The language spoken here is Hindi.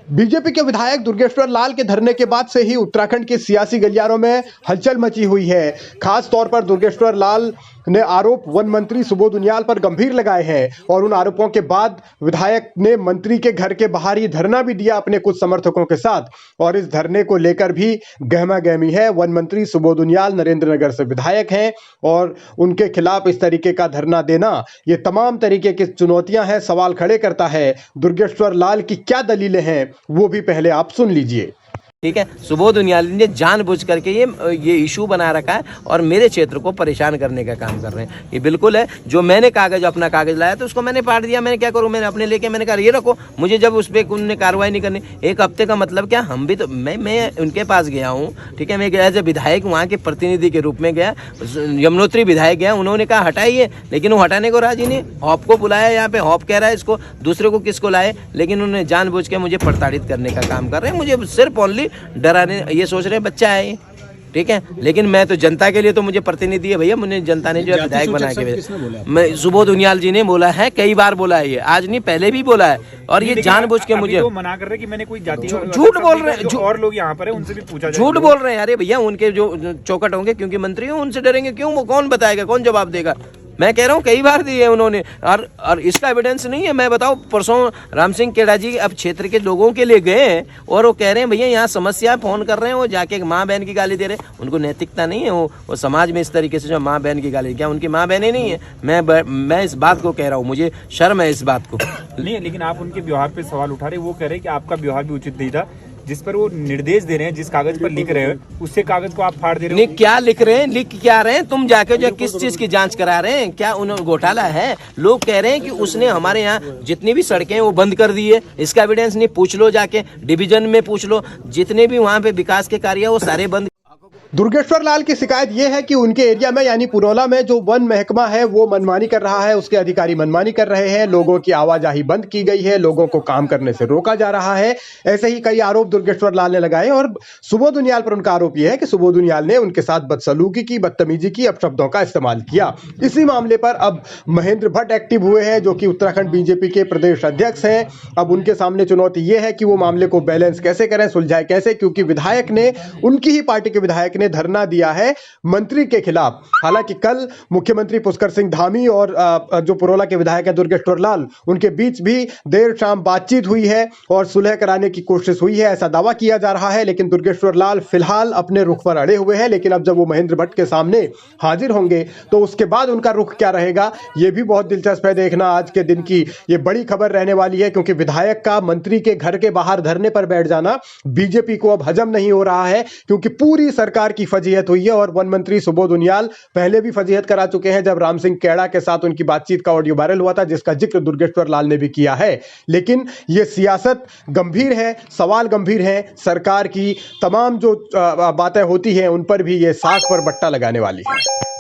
बीजेपी के विधायक दुर्गेश्वर लाल के धरने के बाद से ही उत्तराखंड के सियासी गलियारों में हलचल मची हुई है। खास तौर पर दुर्गेश्वर लाल ने आरोप वन मंत्री सुबोध उनियाल पर गंभीर लगाए हैं और उन आरोपों के बाद विधायक ने मंत्री के घर के बाहर ही धरना भी दिया अपने कुछ समर्थकों के साथ। और इस धरने को लेकर भी गहमा गहमी है। वन मंत्री सुबोध उनियाल नरेंद्रनगर से विधायक हैं और उनके खिलाफ इस तरीके का धरना देना ये तमाम तरीके की चुनौतियां हैं, सवाल खड़े करता है। दुर्गेश्वर लाल की क्या दलीलें हैं वो भी पहले आप सुन लीजिए। ठीक है, सुबोध उनियाल ने जानबूझ करके ये इशू बना रखा है और मेरे क्षेत्र को परेशान करने का काम कर रहे हैं। ये बिल्कुल है, जो मैंने अपना कागज लाया तो उसको मैंने पाट दिया। मैंने क्या करूं, मैंने अपने लेके मैंने कहा ये रखो, मुझे जब उस पर उन्होंने कार्रवाई नहीं करनी। एक हफ्ते का मतलब क्या, हम भी तो मैं उनके पास गया हूँ। ठीक है, मैं गया एज ए विधायक, वहाँ के प्रतिनिधि के रूप में गया। यमुनोत्री विधायक गया, उन्होंने कहा हटाइए, लेकिन वो हटाने को राजी नहीं। हॉप को बुलाया, यहाँ पे हॉप कह रहा है इसको, दूसरे को किसको लाए, लेकिन उन्होंने जानबूझ के मुझे प्रताड़ित करने का काम कर रहे हैं। मुझे सिर्फ ओनली डराने, ये सोच रहे हैं बच्चा है ये। ठीक है, लेकिन मैं तो जनता के लिए तो मुझे प्रतिनिधि है भैया। मुझे जनता ने जो है विधायक बना के, मैं सुबोध उनियाल जी ने बोला है, कई बार बोला है, ये आज नहीं पहले भी बोला है। और ये जानबूझ के मुझे मना कर रहे कि मैंने कोई जाति, झूठ बोल रहे हैं। और लोग यहाँ पर है उनसे भी पूछा, झूठ बोल रहे हैं। अरे भैया, उनके जो चौकट होंगे क्योंकि मंत्री हो, उनसे डरेंगे क्यों? वो कौन बताएगा, कौन जवाब देगा? मैं कह रहा हूँ कई बार दिए उन्होंने, और इसका एविडेंस नहीं है। मैं बताऊँ, परसों राम सिंह केड़ा जी अब क्षेत्र के लोगों के लिए गए हैं और वो कह रहे हैं भैया यहाँ समस्या, फोन कर रहे हैं, वो जाके माँ बहन की गाली दे रहे हैं। उनको नैतिकता नहीं है, वो समाज में इस तरीके से जो माँ बहन की गाली, क्या उनकी माँ बहनें नहीं है? मैं इस बात को कह रहा हूँ, मुझे शर्म है इस बात को। नहीं, लेकिन आप उनके व्यवहार पे सवाल उठा रहे, वो कह रहे हैं कि आपका व्यवहार भी उचित नहीं था। जिस पर वो निर्देश दे रहे हैं, जिस कागज पर लिख रहे हैं, उससे कागज को आप फाड़ दे रहे हो। नहीं, क्या लिख रहे हैं, लिख क्या रहे हैं? तुम जाके जो किस चीज की जांच करा रहे हैं? क्या उन्होंने घोटाला है? लोग कह रहे हैं कि उसने हमारे यहाँ जितनी भी सड़कें वो बंद कर दी है। इसका एविडेंस नहीं, पूछ लो जाके, डिवीजन में पूछ लो, जितने भी वहाँ पे विकास के कार्य वो सारे बंद। दुर्गेश्वर लाल की शिकायत यह है कि उनके एरिया में यानी पुरोला में जो वन महकमा है वो मनमानी कर रहा है, उसके अधिकारी मनमानी कर रहे हैं, लोगों की आवाजाही बंद की गई है, लोगों को काम करने से रोका जा रहा है। ऐसे ही कई आरोप दुर्गेश्वर लाल ने लगाए और सुबोध उनियाल पर उनका आरोप यह है कि सुबोध उनियाल ने उनके साथ बदसलूकी की, बदतमीजी की, अपशब्दों का इस्तेमाल किया। इसी मामले पर अब महेंद्र भट्ट एक्टिव हुए हैं, जो कि उत्तराखंड बीजेपी के प्रदेश अध्यक्ष हैं। अब उनके सामने चुनौती यह है कि वो मामले को बैलेंस कैसे करें, सुलझाए कैसे, क्योंकि विधायक ने, उनकी ही पार्टी के विधायक ने धरना दिया है मंत्री के खिलाफ। हालांकि कल मुख्यमंत्री पुष्कर सिंह धामी और जो पुरोला के विधायक है दुर्गेश्वर लाल, उनके बीच भी देर शाम बातचीत हुई है और सुलह कराने की कोशिश हुई है, ऐसा दावा किया जा रहा है। लेकिन दुर्गेश्वर लाल फिलहाल अपने रुख पर अड़े हुए हैं। लेकिन अब जब वो महेंद्र भट्ट के सामने हाजिर होंगे तो उसके बाद उनका रुख क्या रहेगा, यह भी बहुत दिलचस्प है देखना। आज के दिन की ये बड़ी खबर रहने वाली है, क्योंकि विधायक का मंत्री के घर के बाहर धरने पर बैठ जाना बीजेपी को अब हजम नहीं हो रहा है, क्योंकि पूरी सरकार की फजीहत हुई है। और वन मंत्री सुबोध उनियाल पहले भी फजीहत करा चुके हैं, जब राम सिंह केड़ा के साथ उनकी बातचीत का ऑडियो वायरल हुआ था, जिसका जिक्र दुर्गेश्वर लाल ने भी किया है। लेकिन यह सियासत गंभीर है, सवाल गंभीर है, सरकार की तमाम जो बातें होती हैं उन पर भी यह साख पर बट्टा लगाने वाली है।